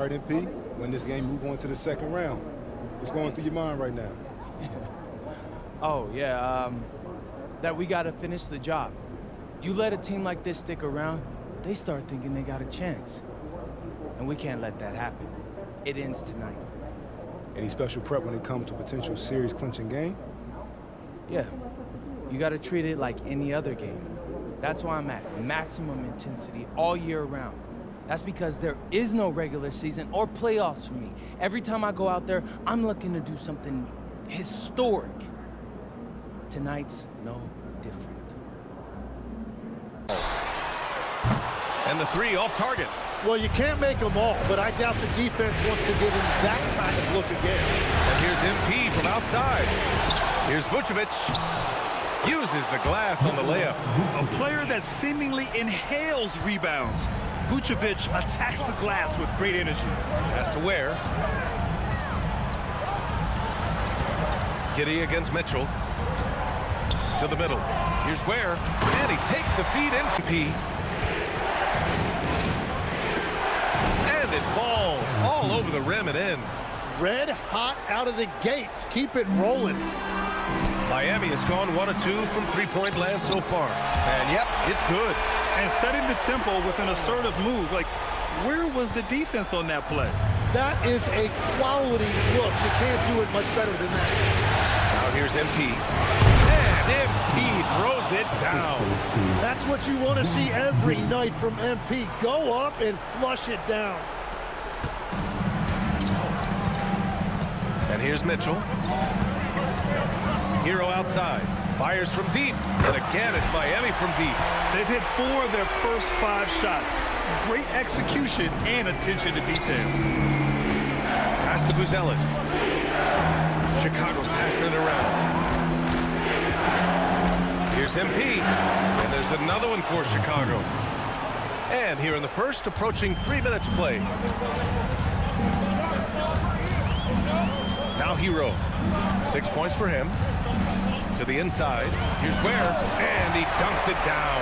All right, MP, win this game, move on to the second round. What's going through your mind right now? Oh, yeah, that we gotta finish the job. You let a team like this stick around, they start thinking they got a chance. And we can't let that happen. It ends tonight. Any special prep when it comes to potential series clinching game? Yeah, you gotta treat it like any other game. That's why I'm at maximum intensity all year round. That's because there is no regular season or playoffs for me. Every time I go out there, I'm looking to do something historic. Tonight's no different. And the three off target. Well, you can't make them all, but I doubt the defense wants to give him that kind of look again. And here's MP from outside. Here's Vucevic. Uses the glass on the layup. A player that seemingly inhales rebounds. Vucevic attacks the glass with great energy. Has to wear. Giddey against Mitchell. To the middle. Here's Ware. And he takes the feed in. MP. And it falls all over the rim and in. Red hot out of the gates. Keep it rolling. Miami has gone 1 of 2 from three-point land so far. And yep, it's good. And setting the tempo with an assertive move. Like, where was the defense on that play? That is a quality look. You can't do it much better than that. Now here's MP. And MP throws it down. That's what you want to see every night from MP. Go up and flush it down. And here's Mitchell. Hero outside. Fires from deep. And again, it's Miami from deep. They've hit 4 of their first 5 shots. Great execution and attention to detail. Pass to Buzelis. Chicago passing it around. Here's MP. And there's another one for Chicago. And here in the first, approaching 3 minutes play. Now Hero. 6 points for him. To the inside. Here's Ware. And he dunks it down.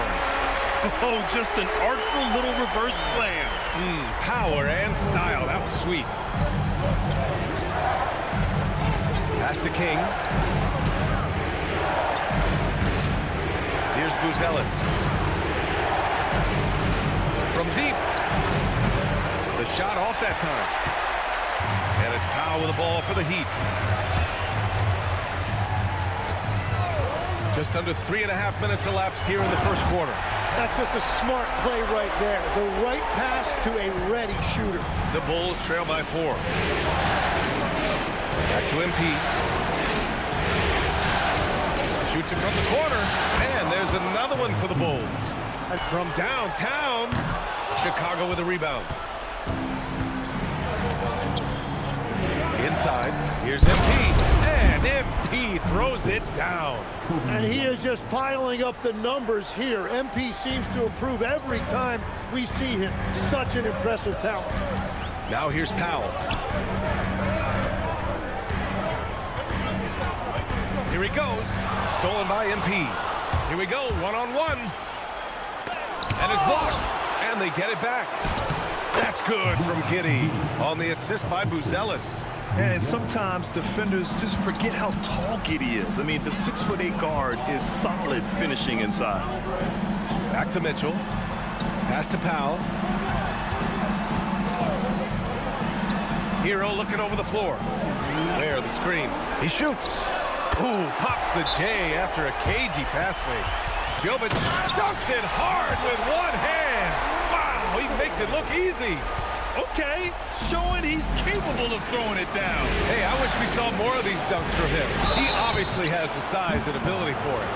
Oh, just an artful little reverse slam. Power and style. That was sweet. Pass to King. Here's Buzelis. From deep. The shot off that time. And it's Powell with the ball for the Heat. Just under 3.5 minutes elapsed here in the first quarter. That's just a smart play right there. The right pass to a ready shooter. The Bulls trail by 4. Back to MP. Shoots it from the corner. And there's another one for the Bulls. And from downtown, Chicago with a rebound. Inside, here's MP. And MP throws it down. And he is just piling up the numbers here. MP seems to improve every time we see him. Such an impressive talent. Now here's Powell. Here he goes. Stolen by MP. Here we go, one-on-one. And it's blocked. And they get it back. That's good from Giddey on the assist by Buzelis. And sometimes defenders just forget how tall Giddey is. I mean, the 6'8" guard is solid finishing inside. Back to Mitchell. Pass to Powell. Hero looking over the floor. There, the screen. He shoots. Ooh, pops the J after a cagey pass fake. Jovic dunks it hard with one hand. Wow, he makes it look easy. Okay, showing he's capable of throwing it down. Hey, I wish we saw more of these dunks from him. He obviously has the size and ability for it.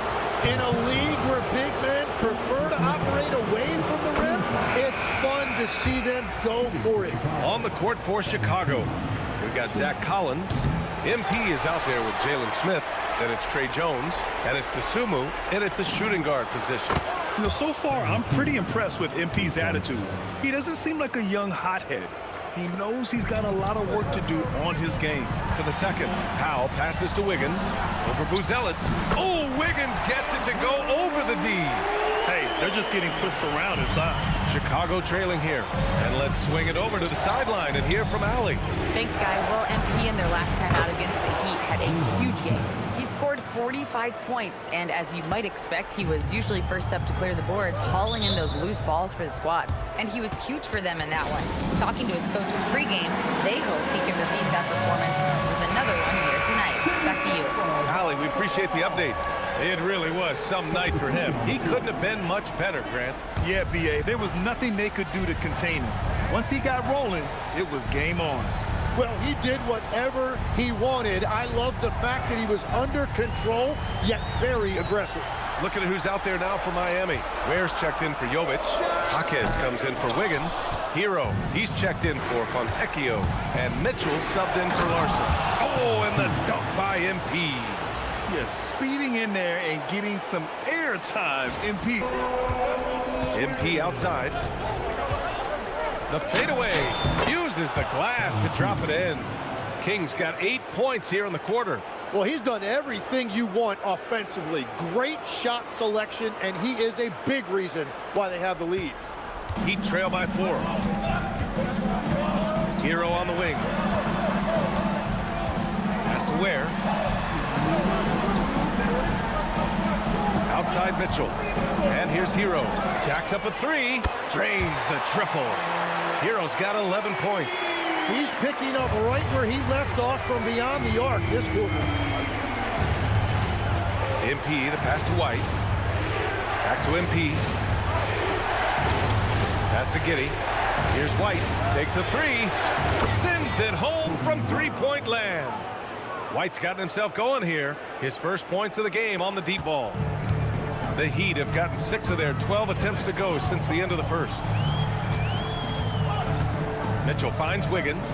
In a league where big men prefer to operate away from the rim, it's fun to see them go for it. On the court for Chicago, we've got Zach Collins. MP is out there with Jalen Smith. Then it's Trey Jones. And it's Dosunmu in at the shooting guard position. You know, so far, I'm pretty impressed with MP's attitude. He doesn't seem like a young hothead. He knows he's got a lot of work to do on his game. To the second, Powell passes to Wiggins. Over Buzelis. Oh, Wiggins gets it to go over the D. Hey, They're just getting pushed around inside. Chicago trailing here. And let's swing it over to the sideline and hear from Allie. Thanks, guys. Well, MP in their last time out against the Heat had a huge game. He scored 45 points, and as you might expect, he was usually first up to clear the boards, hauling in those loose balls for the squad. And he was huge for them in that one. Talking to his coaches pregame, they hope he can repeat that performance with another one here tonight. Back to you. Allie, we appreciate the update. It really was some night for him. He couldn't have been much better, Grant. Yeah, B.A., there was nothing they could do to contain him. Once he got rolling, it was game on. Well, he did whatever he wanted. I love the fact that he was under control, yet very aggressive. Looking at who's out there now for Miami. Ware's checked in for Jovic. Jaquez comes in for Wiggins. Hero, he's checked in for Fontecchio. And Mitchell subbed in for Larson. Oh, and the dunk by MP. Yes, speeding in there and getting some air time. MP outside. The fadeaway uses the glass to drop it in. Kings got 8 points here in the quarter. Well, he's done everything you want offensively. Great shot selection, and he is a big reason why they have the lead. Heat trail by 4. Hero on the wing. Pass to Ware. Outside Mitchell. And here's Hero. Jacks up a 3. Drains the triple. Hero's got 11 points. He's picking up right where he left off from beyond the arc this quarter. MP, the pass to White. Back to MP. Pass to Giddey. Here's White. Takes a 3. Sends it home from three-point land. White's gotten himself going here. His first points of the game on the deep ball. The Heat have gotten 6 of their 12 attempts to go since the end of the first. Mitchell finds Wiggins.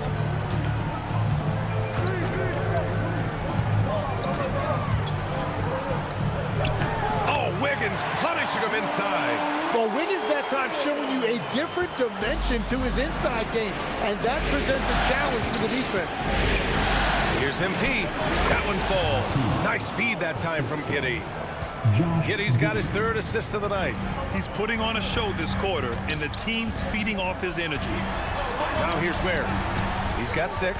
Oh, Wiggins punishing him inside. Well, Wiggins that time showing you a different dimension to his inside game, and that presents a challenge for the defense. Here's MP. That one falls. Nice feed that time from Giddey. Giddey's got his 3rd assist of the night. He's putting on a show this quarter, and the team's feeding off his energy. Now here's Ware. He's got 6.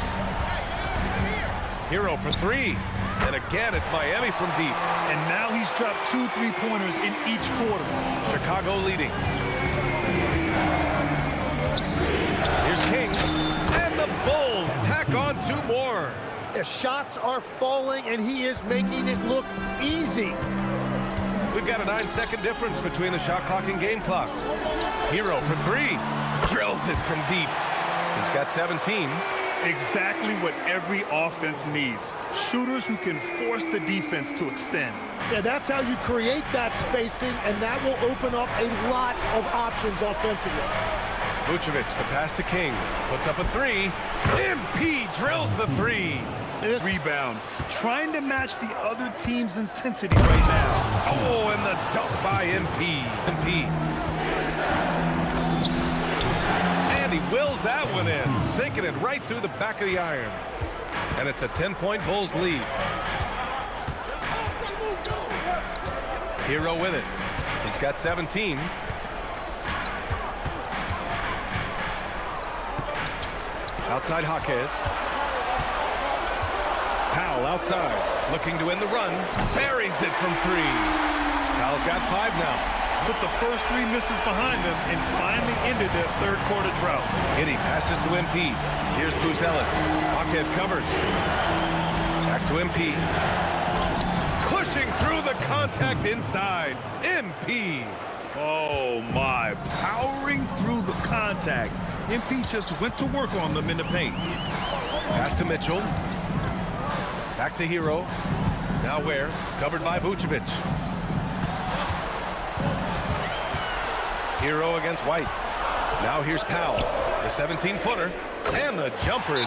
Hero for 3. And again, it's Miami from deep. And now he's dropped 2 3-pointers in each quarter. Chicago leading. Here's King. And the Bulls tack on 2 more. The shots are falling, and he is making it look easy. We've got a 9-second difference between the shot clock and game clock. Hero for 3. Drills it from deep. He's got 17. Exactly what every offense needs. Shooters who can force the defense to extend. Yeah, that's how you create that spacing, and that will open up a lot of options offensively. Vucevic, the pass to King. Puts up a 3. MP drills the 3. Rebound. Trying to match the other team's intensity right now. Oh, and the dunk by MP. And he wills that one in, sinking it right through the back of the iron. And it's a 10-point Bulls lead. Hero with it. He's got 17. Outside Jaquez. Powell outside, looking to win the run. Buries it from 3. Powell's got 5 now. Put the first 3 misses behind them and finally ended their 3rd quarter drought. Giddey passes to MP. Here's Buzelis. Jaquez covers. Back to MP. Pushing through the contact inside. MP. Oh my, powering through the contact. MP just went to work on them in the paint. Pass to Mitchell. Back to Hero. Now Ware, covered by Vucevic. Hero against White. Now here's Powell, the 17-footer, and the jumper.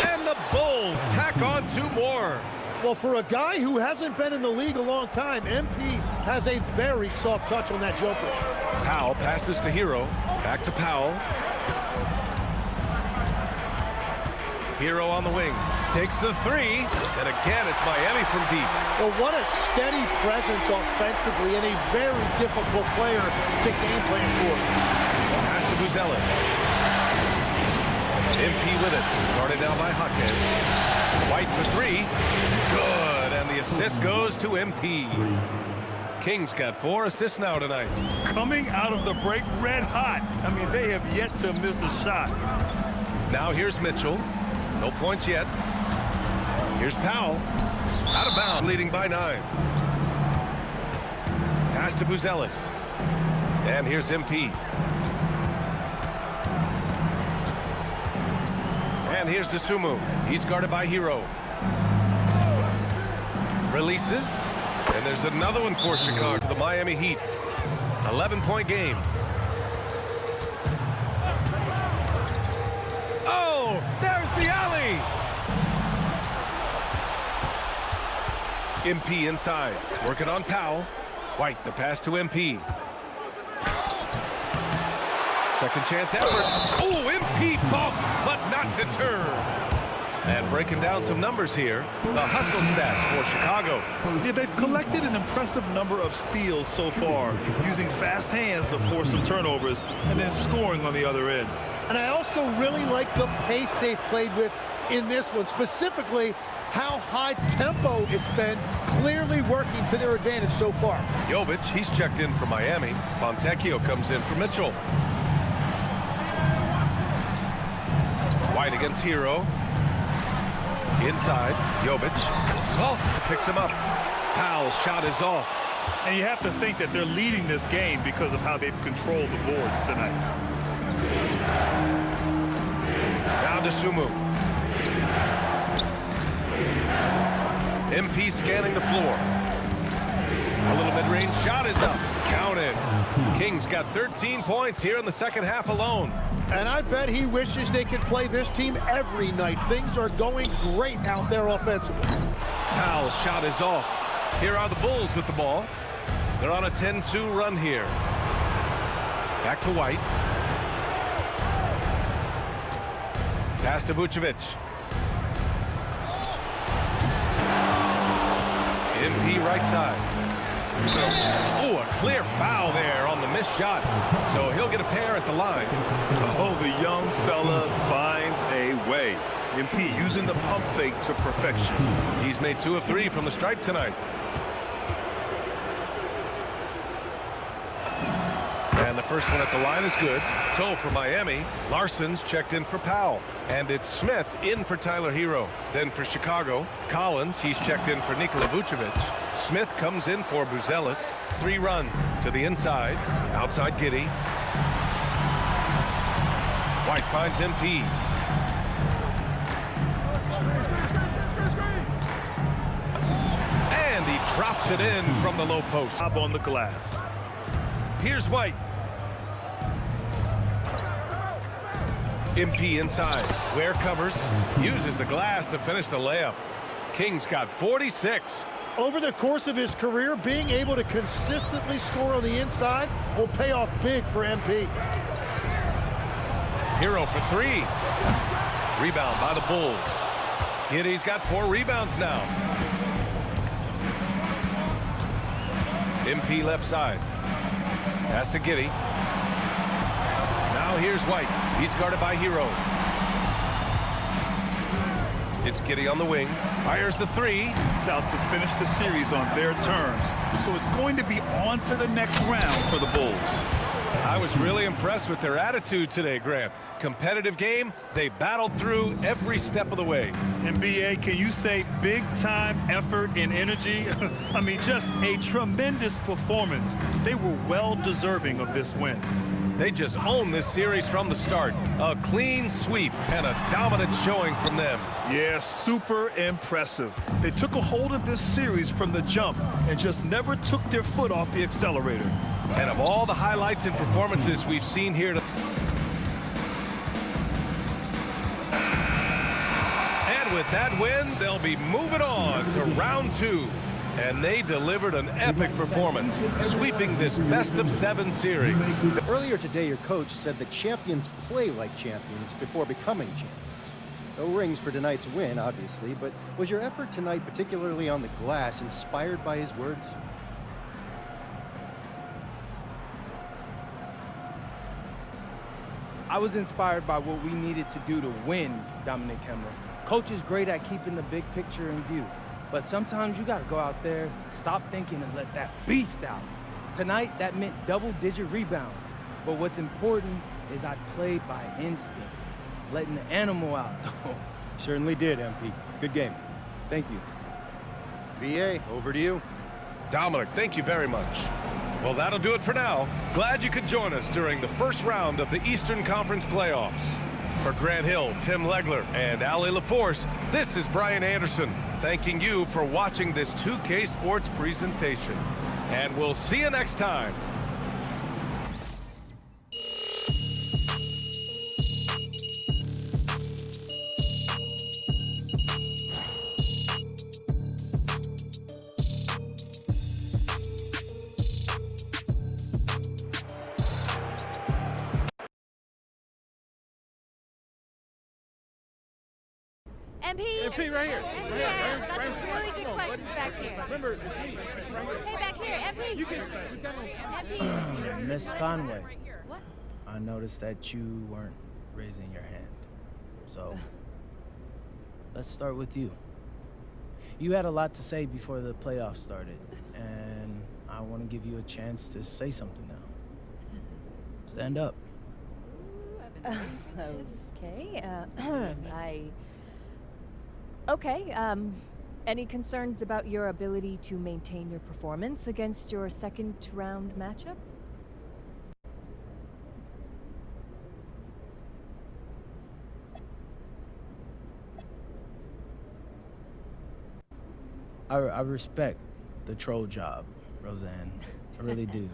And the Bulls tack on 2 more. Well, for a guy who hasn't been in the league a long time, MP has a very soft touch on that jumper. Powell passes to Hero. Back to Powell. Hero on the wing. Takes the three. And again, it's Miami from deep. Well, what a steady presence offensively and a very difficult player to game plan for. Pass to Buzelis. MP with it. Guarded down by Jaquez. White for three. Good. And the assist goes to MP. Kings got 4 assists now tonight. Coming out of the break red hot. I mean, they have yet to miss a shot. Now here's Mitchell. No points yet. Here's Powell. Out of bounds, leading by 9. Pass to Buzelis. And here's MP. And here's Dosunmu. He's guarded by Hero. Releases. And there's another one for Chicago. The Miami Heat. 11-point game. Oh, there's the alley. MP inside. Working on Powell. White, the pass to MP. Second chance effort. Oh, MP bumped, but not deterred. And breaking down some numbers here, the hustle stats for Chicago. Yeah, they've collected an impressive number of steals so far, using fast hands to force some turnovers and then scoring on the other end. And I also really like the pace they've played with in this one, specifically how high tempo it's been, clearly working to their advantage so far. Jovic, he's checked in for Miami. Fontecchio comes in for Mitchell. White against Hero. Inside, Jovic. Soft picks him up. Powell's shot is off. And you have to think that they're leading this game because of how they've controlled the boards tonight. Now Dosunmu. MP scanning the floor. A little mid-range shot is up. Counted. Kings got 13 points here in the second half alone. And I bet he wishes they could play this team every night. Things are going great out there offensively. Powell's shot is off. Here are the Bulls with the ball. They're on a 10-2 run here. Back to White. Pass to Vucevic. MP right side. Oh, a clear foul there on the missed shot. So he'll get a pair at the line. Oh, the young fella finds a way. MP using the pump fake to perfection. He's made 2 of 3 from the stripe tonight. And the first one at the line is good. So for Miami, Larson's checked in for Powell. And it's Smith in for Tyler Hero. Then for Chicago, Collins, he's checked in for Nikola Vucevic. Smith comes in for Buzelis. 3-run to the inside. Outside Giddey. White finds MP. And he drops it in from the low post. Up on the glass. Here's White. MP inside. Ware covers. Uses the glass to finish the layup. Kings got 46. Over the course of his career, being able to consistently score on the inside will pay off big for MP. Hero for 3. Rebound by the Bulls. Giddey's got 4 rebounds now. MP left side. Pass to Giddey. Now here's White. He's guarded by Hero. It's Giddey on the wing. Fires the 3. It's out to finish the series on their terms. So it's going to be on to the next round for the Bulls. I was really impressed with their attitude today, Grant. Competitive game. They battled through every step of the way. NBA, can you say big time effort and energy? I mean, just a tremendous performance. They were well deserving of this win. They just own this series from the start. A clean sweep and a dominant showing from them. Yeah, super impressive. They took a hold of this series from the jump and just never took their foot off the accelerator. And of all the highlights and performances we've seen here, and with that win, they'll be moving on to round 2. And they delivered an epic performance, sweeping this best-of-7 series. Earlier today, your coach said that champions play like champions before becoming champions. No rings for tonight's win, obviously, but was your effort tonight, particularly on the glass, inspired by his words? I was inspired by what we needed to do to win, Dominic Kemmler. Coach is great at keeping the big picture in view, but sometimes you gotta go out there, stop thinking, and let that beast out. Tonight, that meant double-digit rebounds, but what's important is I played by instinct, letting the animal out. Certainly did, MP. Good game. Thank you. BA, over to you. Dominic, thank you very much. Well, that'll do it for now. Glad you could join us during the first round of the Eastern Conference playoffs. For Grant Hill, Tim Legler, and Ali LaForce, this is Brian Anderson, thanking you for watching this 2K Sports presentation. And we'll see you next time. MP right here. Yeah, got some really good questions back here. Remember, it's me. Hey, back here, MP. MP. Miss Conway, What? I noticed that you weren't raising your hand. So, let's start with you. You had a lot to say before the playoffs started, and I want to give you a chance to say something now. Stand up. Okay. Okay, any concerns about your ability to maintain your performance against your second round matchup? I respect the troll job, Roseanne. I really do.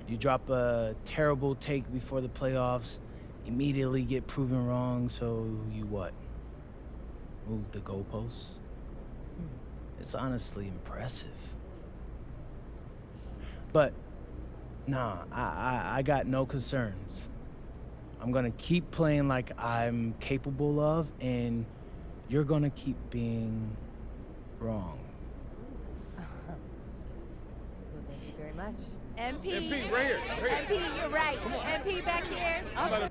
You drop a terrible take before the playoffs, immediately get proven wrong, so you what? Move the goalposts? It's honestly impressive. But, nah, I got no concerns. I'm gonna keep playing like I'm capable of, and you're gonna keep being wrong. Well, thank you very much. MP right here. MP, you're right. MP back here.